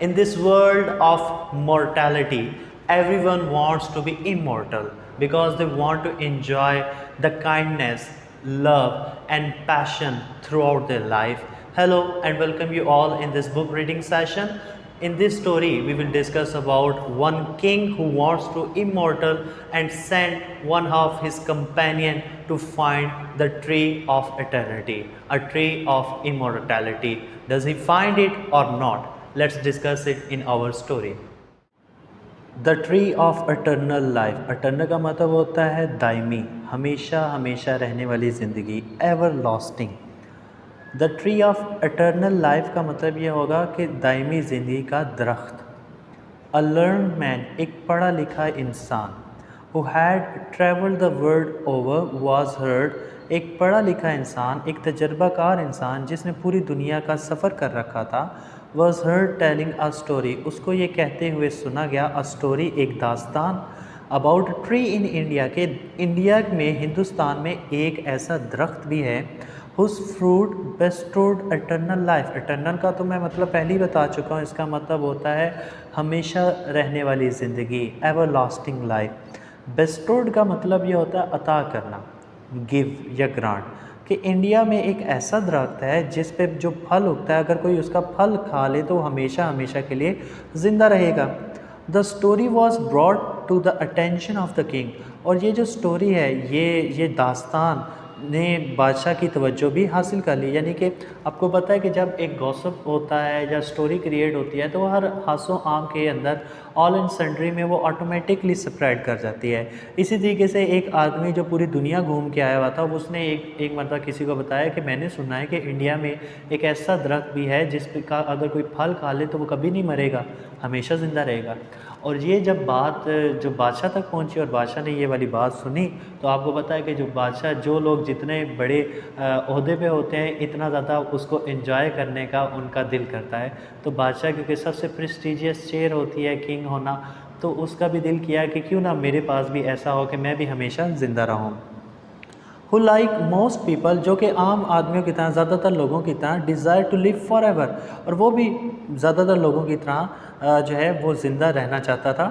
In this world of mortality, everyone wants to be immortal because they want to enjoy the kindness, love, and passion throughout their life. Hello and welcome you all in this book reading session. In this story, we will discuss about one king who wants to immortal and send one of his companion to find the tree of eternity, a tree of immortality. Does he find it or not? Let's discuss it in our story. The tree of eternal life. Eternal का मतलब होता है दायमी, हमेशा हमेशा रहने वाली ज़िंदगी, ever lasting. The tree of eternal life का मतलब ये होगा कि दायमी ज़िंदगी का दरख्त। अ लर्न मैन, एक पढ़ा लिखा इंसान, who had travelled the world over was heard, एक पढ़ा लिखा इंसान, एक तजर्बाकार इंसान जिसने पूरी दुनिया का सफ़र कर रखा था, was heard telling a story, उसको ये कहते हुए सुना गया, अ स्टोरी, एक दास्तान, अबाउट ट्री इन इंडिया, के इंडिया में, हिंदुस्तान में एक ऐसा दरख्त भी है, whose fruit bestowed eternal life. Eternal का तो मैं मतलब पहले ही बता चुका हूँ, इसका मतलब होता है हमेशा रहने वाली ज़िंदगी, एवर लास्टिंग लाइफ। बेस्टोड का मतलब ये होता है अता करना, गिव या ग्रांट, कि इंडिया में एक ऐसा दरख्त है जिस पे जो फल उगता है, अगर कोई उसका फल खा ले तो हमेशा हमेशा के लिए ज़िंदा रहेगा। The story was brought to the attention of the king, और ये जो स्टोरी है, ये दास्तान ने बादशाह की तवज्जो भी हासिल कर ली। यानी कि आपको पता है कि जब एक गॉसिप होता है या स्टोरी क्रिएट होती है तो हर हासो आम के अंदर ऑल एंड सन्ड्री में वो ऑटोमेटिकली स्प्रेड कर जाती है। इसी तरीके से एक आदमी जो पूरी दुनिया घूम के आया हुआ था, उसने एक मरतबा किसी को बताया कि मैंने सुना है कि इंडिया में एक ऐसा दरख्त भी है जिस का अगर कोई फल खा ले तो वो कभी नहीं मरेगा, हमेशा ज़िंदा रहेगा। और ये जब बात जो बादशाह तक पहुंची और बादशाह ने ये वाली बात सुनी, तो आपको पता है कि जो बादशाह, जो लोग जितने बड़े ओहदे पे होते हैं, इतना ज़्यादा उसको एंजॉय करने का उनका दिल करता है। तो बादशाह क्योंकि सबसे प्रेस्टीजियस चेयर होती है किंग होना, तो उसका भी दिल किया कि क्यों ना मेरे पास भी ऐसा हो कि मैं भी हमेशा ज़िंदा रहूँ। हु लाइक मोस्ट पीपल, जो कि आम आदमियों की तरह, ज़्यादातर लोगों की तरह, desire to live forever, और वो भी ज़्यादातर लोगों की तरह जो है वो ज़िंदा रहना चाहता था।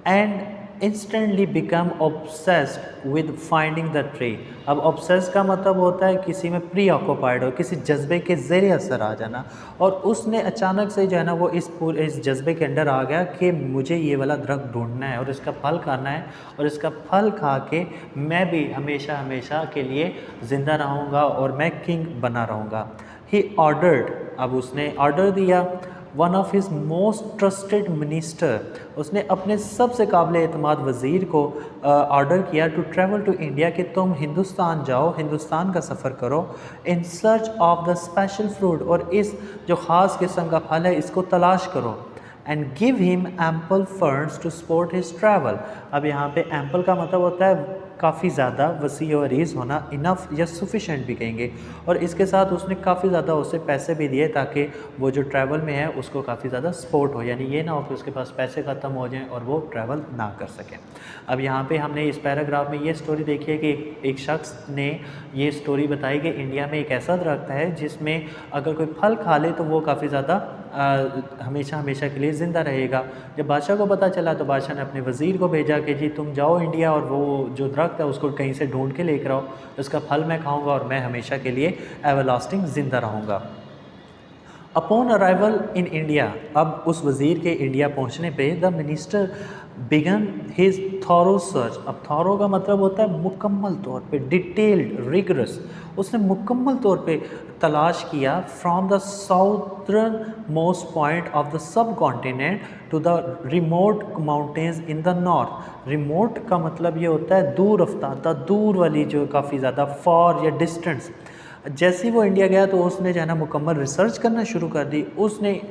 And instantly become obsessed with finding the tree. अब ऑब्सेस का मतलब होता है किसी में प्री ऑक्यूपाइड हो, किसी जज्बे के ज़ेरे असर आ जाना, और उसने अचानक से जो है ना वो इस जज्बे के अंदर आ गया कि मुझे ये वाला दरख्त ढूंढना है और इसका फल खाना है, और इसका फल खा के मैं भी हमेशा हमेशा के लिए ज़िंदा रहूँगा और मैं किंग बना रहूँगा। ही ऑर्डर्ड, अब उसने ऑर्डर दिया, one of his most trusted minister, उसने अपने सबसे काबिल एतमाद वज़ीर को ऑर्डर किया टू ट्रैवल टू इंडिया, कि तुम हिंदुस्तान जाओ, हिंदुस्तान का सफ़र करो, in search of the special fruit, और इस जो ख़ास किस्म का फल है इसको तलाश करो, and give him ample funds to support his travel. अब यहाँ पे एम्पल का मतलब होता है काफ़ी ज़्यादा, वसी और अरीज़ होना, इनफ या सफिशेंट भी कहेंगे, और इसके साथ उसने काफ़ी ज़्यादा उसे पैसे भी दिए ताकि वो जो ट्रैवल में है उसको काफ़ी ज़्यादा सपोर्ट हो, यानी ये ना हो कि उसके पास पैसे ख़त्म हो जाएं और वो ट्रैवल ना कर सकें। अब यहाँ पे हमने इस पैराग्राफ में ये स्टोरी देखी है कि एक शख्स ने ये स्टोरी बताई कि इंडिया में एक ऐसा दरख्त है जिसमें अगर कोई फल खा ले तो वो काफ़ी ज़्यादा हमेशा हमेशा के लिए ज़िंदा रहेगा। जब बादशाह को पता चला तो बादशाह ने अपने वज़ीर को भेजा कि जी तुम जाओ इंडिया और वो जो दरख्त है उसको कहीं से ढूंढ के लेकर आओ, उसका फल मैं खाऊंगा और मैं हमेशा के लिए एवरलास्टिंग ज़िंदा रहूँगा। अपॉन अराइवल इन इंडिया, अब उस वज़ीर के इंडिया पहुँचने पे, the minister began his thorough search. अब थॉरो का मतलब होता है मुकम्मल तौर पे, डिटेल्ड, रिगरस। उसने मुकम्मल तौर पे तलाश किया, from the southernmost point of the subcontinent to the remote mountains in the north. Remote का मतलब ये होता है दूर अफ्तादा, दूर वाली, जो काफ़ी ज़्यादा फॉर या डिस्टेंस। जैसे ही वो इंडिया गया तो उसने जो है ना मुकम्मल रिसर्च करना शुरू कर दी। उसने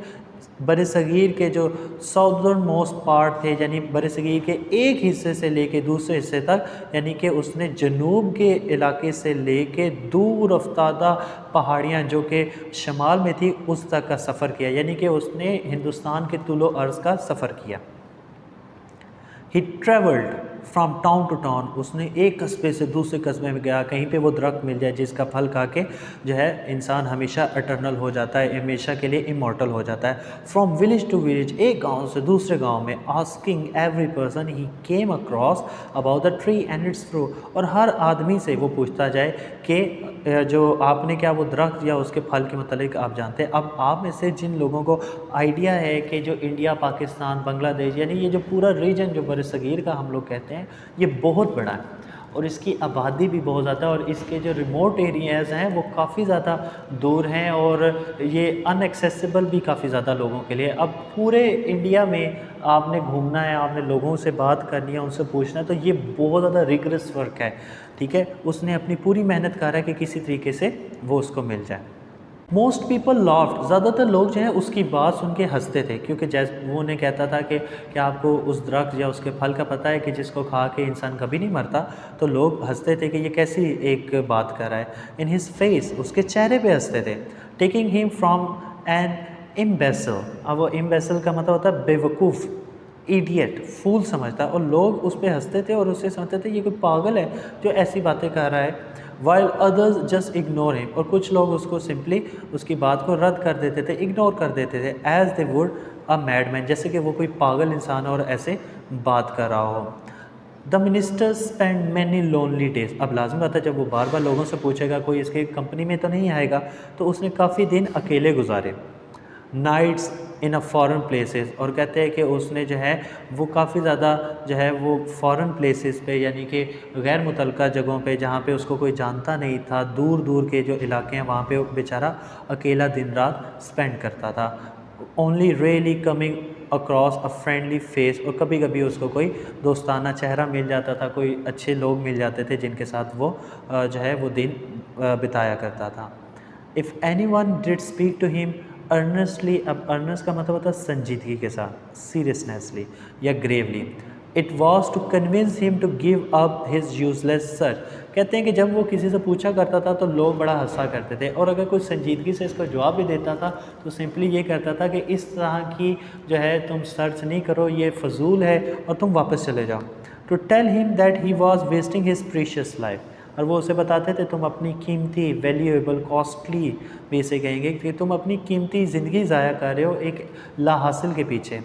बरसगीर के जो साउदर्न मोस्ट पार्ट थे, यानी बरसगीर के एक हिस्से से लेके दूसरे हिस्से तक, यानी कि उसने जनूब के इलाके से लेके दूर अफ्तादा पहाड़ियाँ जो कि शमाल में थी उस तक का सफ़र किया, यानी कि उसने हिंदुस्तान के तुलो अर्ज़ का सफ़र किया। He travelled from town to town, उसने एक कस्बे से दूसरे कस्बे में गया, कहीं पे वो दरख्त मिल जाए जिसका फल खा के जो है इंसान हमेशा अटर्नल हो जाता है, हमेशा के लिए इमॉर्टल हो जाता है। फ्रॉम विलेज टू विलेज, एक गांव से दूसरे गांव में, asking every person he came across about the tree and it's fruit, और हर आदमी से वो पूछता जाए कि जो आपने क्या वो दरख्त या उसके फल के मतलब आप जानते हैं। अब आप में से जिन लोगों को आइडिया है कि जो इंडिया, पाकिस्तान, बांग्लादेश, यानी ये जो पूरा रीजन जो बरसगीर का हम लोग कहते हैं, ये बहुत बड़ा है और इसकी आबादी भी बहुत ज़्यादा है और इसके जो रिमोट एरियाज़ हैं वो काफ़ी ज़्यादा दूर हैं और ये अनएक्सेसिबल भी काफ़ी ज़्यादा लोगों के लिए। अब पूरे इंडिया में आपने घूमना है, आपने लोगों से बात करनी है, उनसे पूछना है, तो ये बहुत ज़्यादा रिगरस वर्क है, ठीक है। उसने अपनी पूरी मेहनत कर रहा है कि किसी तरीके से वो उसको मिल जाए। मोस्ट पीपल लॉफ्ट, ज़्यादातर लोग जो हैं उसकी बात सुन के हंसते थे, क्योंकि जैसे वो उन्हें कहता था कि क्या आपको उस दरख्त या उसके फल का पता है कि जिसको खा के इंसान कभी नहीं मरता, तो लोग हंसते थे कि ये कैसी एक बात कर रहा है। इन हिज फेस, उसके चेहरे पे हंसते थे। टेकिंग हिम फ्रॉम एन इम्बेसल, अब वो इम्बेसल का मतलब होता है बेवकूफ़, इडियट, फूल समझता, और लोग उस पर हंसते थे और उससे समझते थे ये कोई पागल है जो ऐसी बातें कर रहा है। While others just ignore him, और कुछ लोग उसको सिंपली उसकी बात को रद्द कर देते थे, इग्नोर कर देते थे, as they would a madman, जैसे कि वो कोई पागल इंसान और ऐसे बात कर रहा हो। The minister spend many lonely days, अब लाजमी बात है जब वो बार बार लोगों से पूछेगा कोई इसके कंपनी में तो नहीं आएगा, तो उसने काफ़ी दिन अकेले गुजारे। Nights in a foreign places, और कहते हैं कि उसने जो है वो काफ़ी ज़्यादा जो है वो फॉरेन प्लेसेस पे, यानी कि गैर मुतल्लका जगहों पे जहाँ पे उसको कोई जानता नहीं था, दूर दूर के जो इलाके हैं वहाँ पे बेचारा अकेला दिन रात स्पेंड करता था। Only really coming across a friendly face, और कभी कभी उसको कोई दोस्ताना चेहरा मिल जाता था, कोई अच्छे लोग मिल जाते थे जिनके साथ वो जो है वो दिन बिताया करता था। If anyone did speak to him earnestly, अब अर्नेस्ट का मतलब होता है संजीदगी के साथ, सीरियसनेसली या gravely, it was to convince him to give up his useless search, कहते हैं कि जब वो किसी से पूछा करता था तो लोग बड़ा हंसा करते थे, और अगर कोई संजीदगी से इसका जवाब भी देता था तो सिंपली ये कहता था कि इस तरह की जो है तुम सर्च नहीं करो, ये फजूल है और तुम वापस चले जाओ। To tell him that he was wasting his precious life, और वो उसे बताते थे तुम अपनी कीमती, वैल्यूएबल, कॉस्टली वे से कहेंगे कि तुम अपनी कीमती ज़िंदगी ज़ाया कर रहे हो एक ला हासिल के पीछे।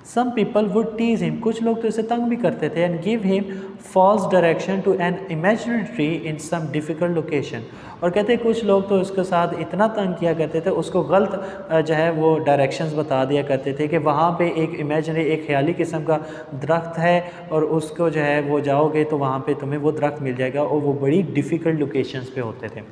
Some people would tease him, कुछ लोग तो इसे तंग भी करते थे, and give him false direction to an imaginary tree in some difficult location, और कहते हैं कुछ लोग तो उसके साथ इतना तंग किया करते थे, उसको गलत जो है वो डायरेक्शंस बता दिया करते थे कि वहाँ पे एक इमेजिनरी, एक ख्याली किस्म का दरख्त है और उसको जो है वो जाओगे तो वहाँ पे तुम्हें वो दरख्त मिल जाएगा, और वो बड़ी डिफ़िकल्ट लोकेशंस पे होते थे।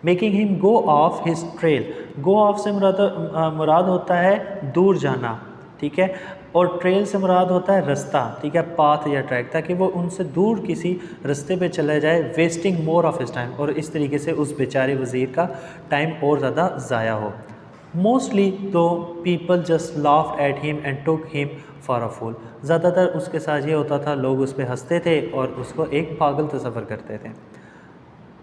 Making him go of his trail, go of से मुराद होता है दूर जाना, ठीक है, और ट्रेल से मुराद होता है रास्ता, ठीक है, पाथ या ट्रैक, ताकि वो उनसे दूर किसी रास्ते पे चला जाए, wasting more of his time, और इस तरीके से उस बेचारे वज़ीर का टाइम और ज़्यादा ज़ाया हो। मोस्टली तो people just laughed at him and took him for a fool, ज़्यादातर उसके साथ ये होता था, लोग उस पर हंसते थे और उसको एक पागल तस्वर करते थे।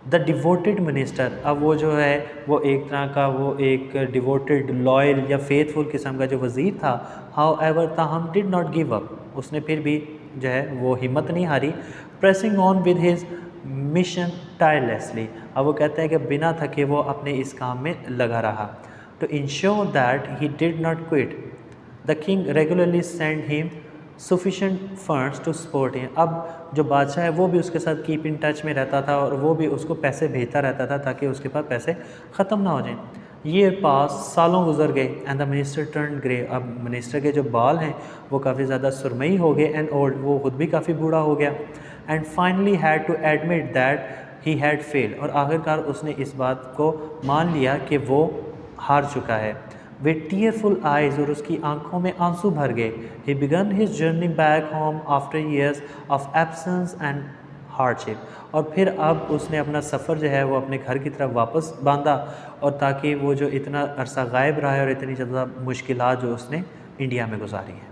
द डिवोटेड मिनिस्टर, अब वो जो है वो एक तरह का वो एक डिवोटेड, लॉयल या फेथफुल किस्म का जो वज़ीर था, हाउ एवर ताहम डिड नॉट गिव अप, उसने फिर भी जो है वो हिम्मत नहीं हारी, pressing on with his mission tirelessly, अब वो कहते हैं कि बिना थके वो अपने इस काम में लगा रहा। To ensure that he did not quit, the king regularly send him sufficient funds to support him, अब जो बादशाह है वो भी उसके साथ कीप इन टच में रहता था और वो भी उसको पैसे भेजता रहता था ताकि उसके पास पैसे ख़त्म ना हो जाएं। ये पास सालों गुजर गए and the minister turn grey, अब मिनिस्टर के जो बाल हैं वो काफ़ी ज़्यादा सुरमई हो गए एंड ओल्ड, वो खुद भी काफ़ी बूढ़ा हो गया, and finally had to admit that he had failed, और आखिरकार उसने इस बात को मान लिया कि वो हार चुका है। विद टीयरफुल आइज़, और उसकी आंखों में आंसू भर गए, he began his journey back home after years of absence and hardship, और फिर अब उसने अपना सफ़र जो है वो अपने घर की तरफ वापस बांधा, और ताकि वो जो इतना अरसा गायब रहा है और इतनी ज़्यादा मुश्किलात जो उसने इंडिया में गुजारी हैं।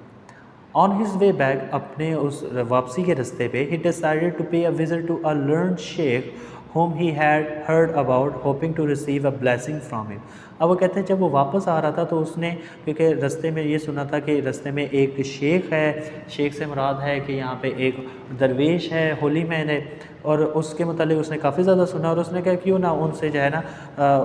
ऑन हिज वे बैक, अपने उस वापसी के रास्ते पे, ही decided to pay a visit to a learned sheikh whom he had heard about, hoping to receive a blessing from him. अब वो कहते हैं जब वो वापस आ रहा था तो उसने, क्योंकि रास्ते में ये सुना था कि रास्ते में एक शेख है, शेख से मुराद है कि यहाँ पे एक दरवेश है, होली मैन है, और उसके मतलब उसने काफ़ी ज़्यादा सुना और उसने कहा क्यों ना उनसे जो है ना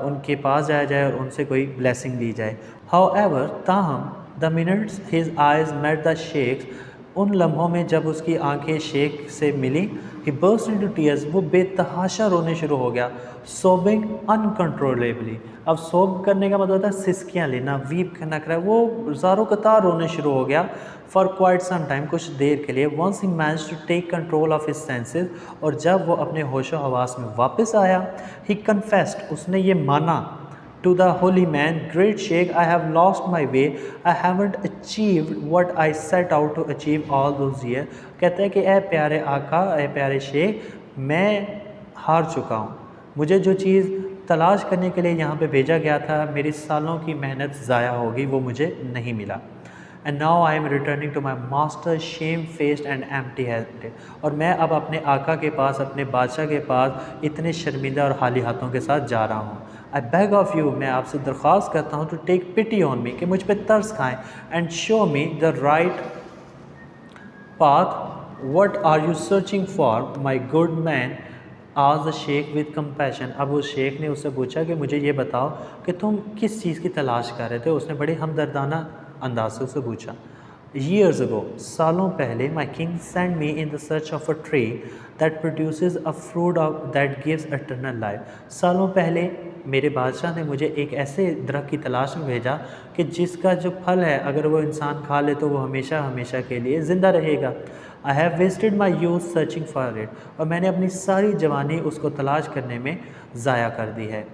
उनके पास जाया जाए और उनसे कोई ब्लेसिंग ली जाए. However, ताहम the minutes his eyes met the sheikh, उन लम्हों में जब उसकी आंखें शेख से मिली, ही बर्स्ट इनटू टीयर्स, वो बेतहाशा रोने शुरू हो गया, सोबिंग अनकंट्रोलेबली. अब सोब करने का मतलब होता है सिसकियाँ लेना, वीप करना, कर वो ज़ारो कतार रोने शुरू हो गया. फॉर क्वाइट सम टाइम, कुछ देर के लिए. Once he manage to take control of his senses, और जब वो अपने होशो हवास में वापस आया, ही कन्फेस्ड, उसने ये माना, to the holy man, great sheikh, I have lost my way, I haven't achieved what I set out to achieve all those years. कहते हैं कि ए प्यारे आका, ए प्यारे शेख, मैं हार चुका हूँ, मुझे जो चीज़ तलाश करने के लिए यहाँ पे भेजा गया था, मेरी सालों की मेहनत ज़ाया होगी, वो मुझे नहीं मिला. And now I am returning to my master shamefaced and empty handed, और मैं अब अपने आका के पास, अपने बादशाह के पास इतने शर्मिंदा और खाली हाथों के साथ जा रहा हूँ. आई बेग ऑफ यू, मैं आपसे दरख्वास्त करता हूँ, to take pity on me, कि मुझ पर तरस खाएँ, and show me the right path, what are you searching for my good man, आज द शेख विद कंपैशन. अब उस शेख ने उससे पूछा कि मुझे ये बताओ कि तुम किस चीज़ की तलाश कर रहे थे. उसने बड़ी हमदर्दाना अंदाज से उससे पूछा. Years ago, सालों पहले, my king sent me in the search of a tree that produces a fruit of that gives eternal life. सालों पहले मेरे बादशाह ने मुझे एक ऐसे दरख्त की तलाश में भेजा कि जिसका जो फल है अगर वो इंसान खा ले तो वो हमेशा हमेशा के लिए ज़िंदा रहेगा. I have wasted my youth searching for it, और मैंने अपनी सारी जवानी उसको तलाश करने में ज़ाया कर दी है.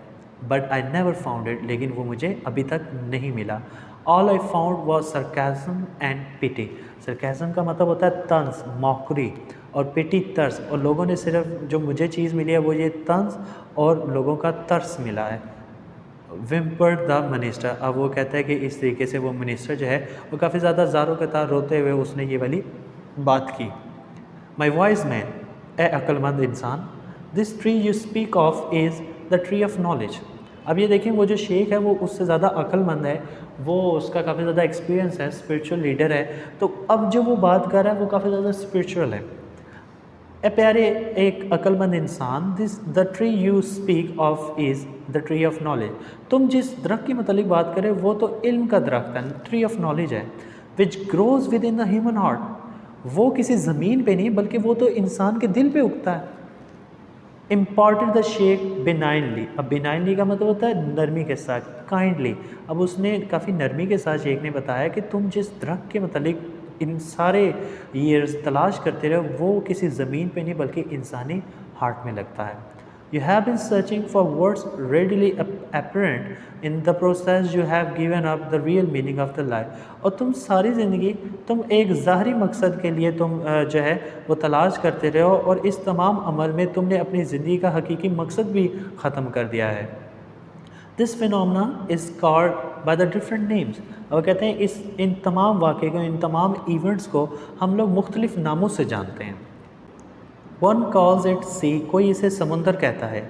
But I never found it, लेकिन वो मुझे अभी तक नहीं मिला. All I found was sarcasm and pity. sarcasm का मतलब होता है तंज, मौकरी, और pity तरस, और लोगों ने सिर्फ जो मुझे चीज़ मिली है वो ये तंज और लोगों का तरस मिला है. whimpered the minister. अब वो कहता है कि इस तरीके से वो मिनिस्टर जो है वो काफ़ी ज़्यादा ज़ारो कतार रोते हुए उसने ये वाली बात की. My wise man, ए अक्लमंद इंसान, this tree you speak of is the tree of knowledge. अब ये देखें वो जो शेख है वो उससे ज़्यादा अक्लमंद है, वो उसका काफ़ी ज़्यादा एक्सपीरियंस है, स्पिरिचुअल लीडर है, तो अब जो वो बात कर रहा है वो काफ़ी ज़्यादा स्पिरिचुअल है. ए प्यारे एक अक्लमंद इंसान, this the tree you speak of is the tree of knowledge. तुम जिस दरख्त की मतलब बात करें वो तो इल्म का दरख्त है, ट्री ऑफ नॉलेज है, which grows with in the human heart. वो किसी ज़मीन पे नहीं बल्कि वो तो इंसान के दिल पे उगता है. Imported the sheikh benignly. अब बेनाइनली का मतलब होता है नरमी के साथ, काइंडली. अब उसने काफ़ी नरमी के साथ शेख ने बताया कि तुम जिस दरख्त के मतलब इन सारे ईयर्स तलाश करते रहे वो किसी ज़मीन पे नहीं बल्कि इंसानी हार्ट में लगता है. You have been searching for words readily apparent, in the process you have given up the real meaning of the life. और तुम सारी ज़िंदगी तुम एक ज़ाहरी मकसद के लिए तुम जो है वो तलाश करते रहे हो, और इस तमाम अमल में तुमने अपनी ज़िंदगी का हकीकी मकसद भी ख़त्म कर दिया है. This phenomena is called by the different names. और कहते हैं इन तमाम वाक़े को, इन तमाम इवेंट्स को हम लोग मुख्तलिफ़ नामों से जानते हैं. वन कॉल्स इट सी, कोई इसे समुंदर कहता है.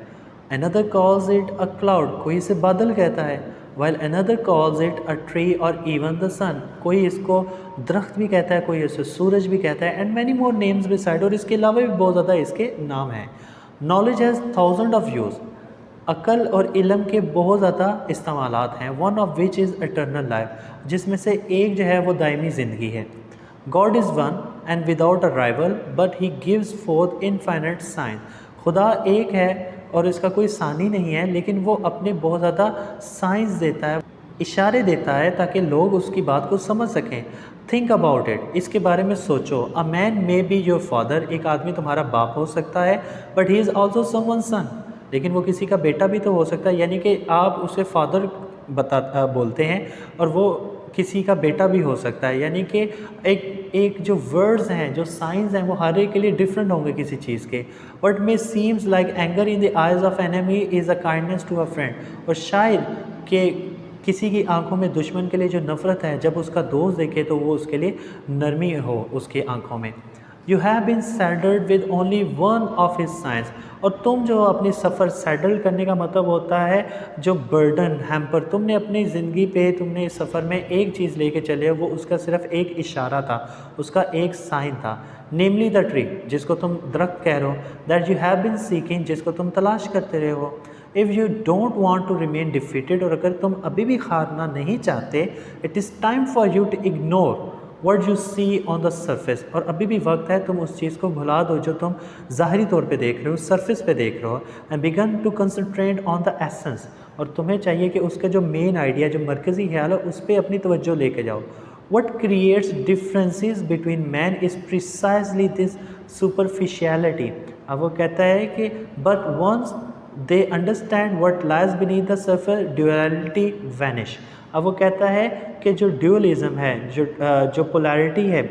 Another calls it a cloud, कोई इसे बादल कहता है. While another calls it a tree और इवन द सन, कोई इसको दरख्त भी कहता है, कोई इसे सूरज भी कहता है. And many more names beside, और इसके अलावा भी बहुत ज़्यादा इसके नाम हैं. Knowledge has thousand of use, अक़ल और इल्म के बहुत ज़्यादा इस्तेमालात हैं. One of which is eternal life, जिसमें से एक जो है वो दायमी ज़िंदगी है. God is one and without a rival, but he gives forth infinite sign. खुदा एक है और इसका कोई सानी नहीं है, लेकिन वो अपने बहुत ज़्यादा साइंस देता है, इशारे देता है ताकि लोग उसकी बात को समझ सकें. थिंक अबाउट इट, इसके बारे में सोचो. A man may be your father, एक आदमी तुम्हारा बाप हो सकता है, but he is also someone son, लेकिन वो किसी का बेटा भी तो हो सकता है. यानी कि आप उसे फादर बोलते हैं और वो किसी का बेटा भी हो सकता है. यानी कि एक जो वर्ड्स हैं, जो साइंस हैं, वो हर एक के लिए डिफरेंट होंगे किसी चीज़ के. But may seems like anger in the eyes of enemy is a kindness to a friend. और शायद कि किसी की आंखों में दुश्मन के लिए जो नफ़रत है, जब उसका दोस्त देखे तो वो उसके लिए नरमी हो उसकी आंखों में. You have been saddled with only one of his science. और तुम जो अपनी सफ़र सैडल करने का मतलब होता है जो बर्डन हैम्पर तुमने अपनी ज़िंदगी पे तुमने इस सफ़र में एक चीज़ लेके चले हो, वो उसका सिर्फ एक इशारा था, उसका एक साइन था, नेमली द ट्री, जिसको तुम दरख्त कह रहे हो, that you have been seeking, जिसको तुम तलाश करते रहे हो। If you don't want to remain defeated, और अगर तुम अभी भी हारना नहीं चाहते, it is time for you to ignore what you see on the surface. और अभी भी वक्त है तुम उस चीज़ को भुला दो जो तुम ज़ाहरी तौर पे देख रहे हो, सरफेस पे देख रहे हो, and begin to concentrate on the essence. और तुम्हें चाहिए कि उसका जो मेन आइडिया, जो मरकज़ी ख्याल है, उस पर अपनी तवज्जो लेके जाओ। What creates differences between man is precisely this superficiality। अब वो कहता है कि but once they understand what lies beneath the surface, duality vanish। अब वो कहता है कि जो ड्यूअलिज्म है, जो पोलैरिटी है,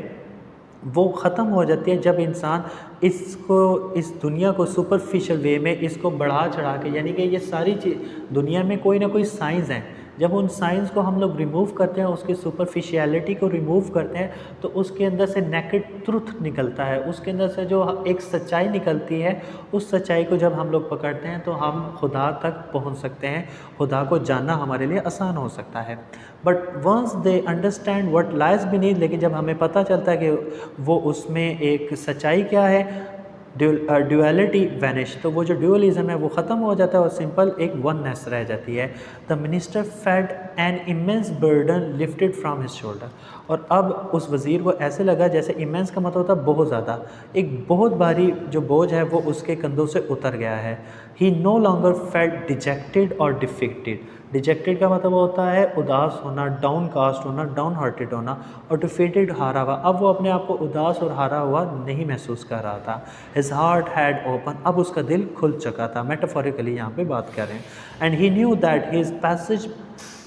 वो ख़त्म हो जाती है जब इंसान इसको, इस दुनिया को सुपरफिशियल वे में इसको बढ़ा चढ़ा के, यानी कि ये सारी चीज़ दुनिया में कोई ना कोई साइंस हैं, जब उन साइंस को हम लोग रिमूव करते हैं, उसकी सुपरफिशियलिटी को रिमूव करते हैं, तो उसके अंदर से नेकेड ट्रुथ निकलता है, उसके अंदर से जो एक सच्चाई निकलती है, उस सच्चाई को जब हम लोग पकड़ते हैं तो हम खुदा तक पहुंच सकते हैं, खुदा को जानना हमारे लिए आसान हो सकता है। But once they understand what lies beneath, लेकिन जब हमें पता चलता है कि वो उसमें एक सच्चाई क्या है, ड्यूअलिटी वैनिश, तो वो जो ड्यूअलिज्म है वो ख़त्म हो जाता है और सिंपल एक वननेस रह जाती है। The minister felt an immense burden lifted from his shoulder. और अब उस वज़ीर को ऐसे लगा जैसे इमेंस का मतलब होता है बहुत ज़्यादा, एक बहुत भारी जो बोझ है वो उसके कंधों से उतर गया है। ही नो लॉन्गर फेल्ट डिजेक्टेड और डिफिक्टेड। डिजेक्टेड का मतलब होता है उदास होना, डाउन कास्ट होना, डाउन हार्टेड होना, और डिफीटेड हारा हुआ। अब वो अपने आप को उदास और हारा हुआ नहीं महसूस कर रहा था। हिज हार्ट हैड ओपन, अब उसका दिल खुल चुका था, मेटाफोरिकली यहाँ पे बात कर रहे हैं। And he knew that his passage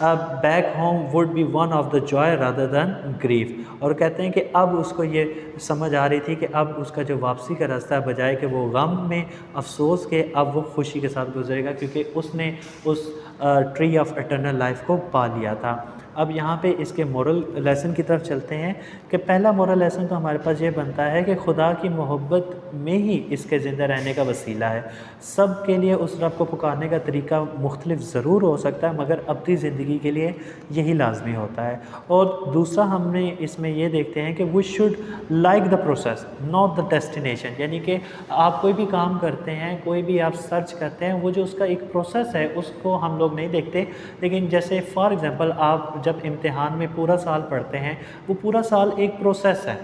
back home would be one of the Joy rather than grief. और कहते हैं कि अब उसको ये समझ आ रही थी कि अब उसका जो वापसी का रास्ता है, बजाय कि वो गम में अफसोस के, अब वो खुशी के साथ गुजरेगा, क्योंकि उसने उस ट्री ऑफ एटर्नल लाइफ को पा लिया था। अब यहाँ पे इसके मोरल लेसन की तरफ चलते हैं कि पहला मोरल लेसन तो हमारे पास ये बनता है कि खुदा की मोहब्बत में ही इसके ज़िंदा रहने का वसीला है। सब के लिए उस रब को पुकारने का तरीका मुख्तलिफ ज़रूर हो सकता है, मगर अपनी ज़िंदगी के लिए यही लाजमी होता है। और दूसरा हमने इसमें ये देखते हैं कि we should like the process not the destination. यानी कि आप कोई भी काम करते हैं, कोई भी आप सर्च करते हैं, वो जो उसका एक प्रोसेस है उसको हम लोग नहीं देखते। लेकिन जैसे फॉर एग्ज़ाम्पल आप जब इम्तिहान में पूरा साल पढ़ते हैं, वो पूरा साल एक प्रोसेस है,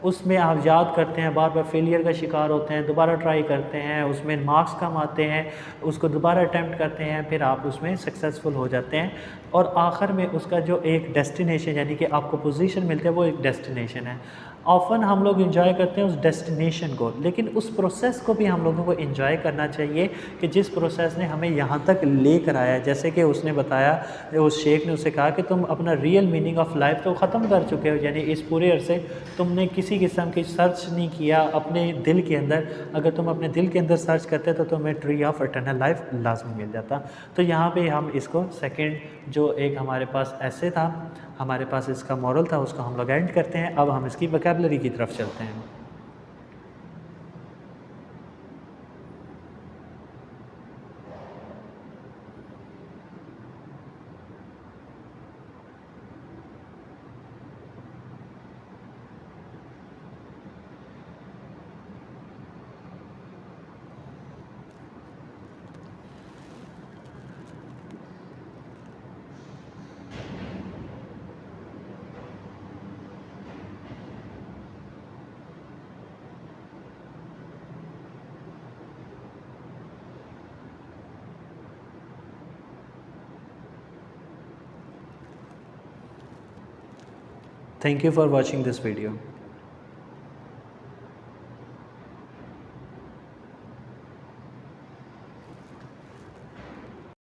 उसमें आप याद करते हैं, बार बार फेलियर का शिकार होते हैं, दोबारा ट्राई करते हैं, उसमें मार्क्स कम आते हैं, उसको दोबारा अटैम्प्ट करते हैं, फिर आप उसमें सक्सेसफुल हो जाते हैं, और आखिर में उसका जो एक डेस्टिनेशन यानी कि आपको पोजीशन मिलती है, वो एक डेस्टिनेशन है। ऑफ़न हम लोग इंजॉय करते हैं उस डेस्टिनेशन को, लेकिन उस प्रोसेस को भी हम लोगों को इंजॉय करना चाहिए कि जिस प्रोसेस ने हमें यहाँ तक लेकर आया। जैसे कि उसने बताया, उस शेख ने उसे कहा कि तुम अपना रियल मीनिंग ऑफ लाइफ तो ख़त्म कर चुके हो, यानी इस पूरे अरसे तुमने किसी किस्म की सर्च नहीं किया अपने दिल के अंदर। अगर तुम अपने दिल के अंदर सर्च करते तो तुम्हें ट्री ऑफ एटर्नल लाइफ लाजमी मिल जाता। तो यहाँ पे हम इसको सेकंड जो एक हमारे पास ऐसे था, हमारे पास इसका मॉरल था, उसको हम लोग एंड करते हैं। अब हम इसकी वोकैबुलरी की तरफ चलते हैं। Thank you for watching this video.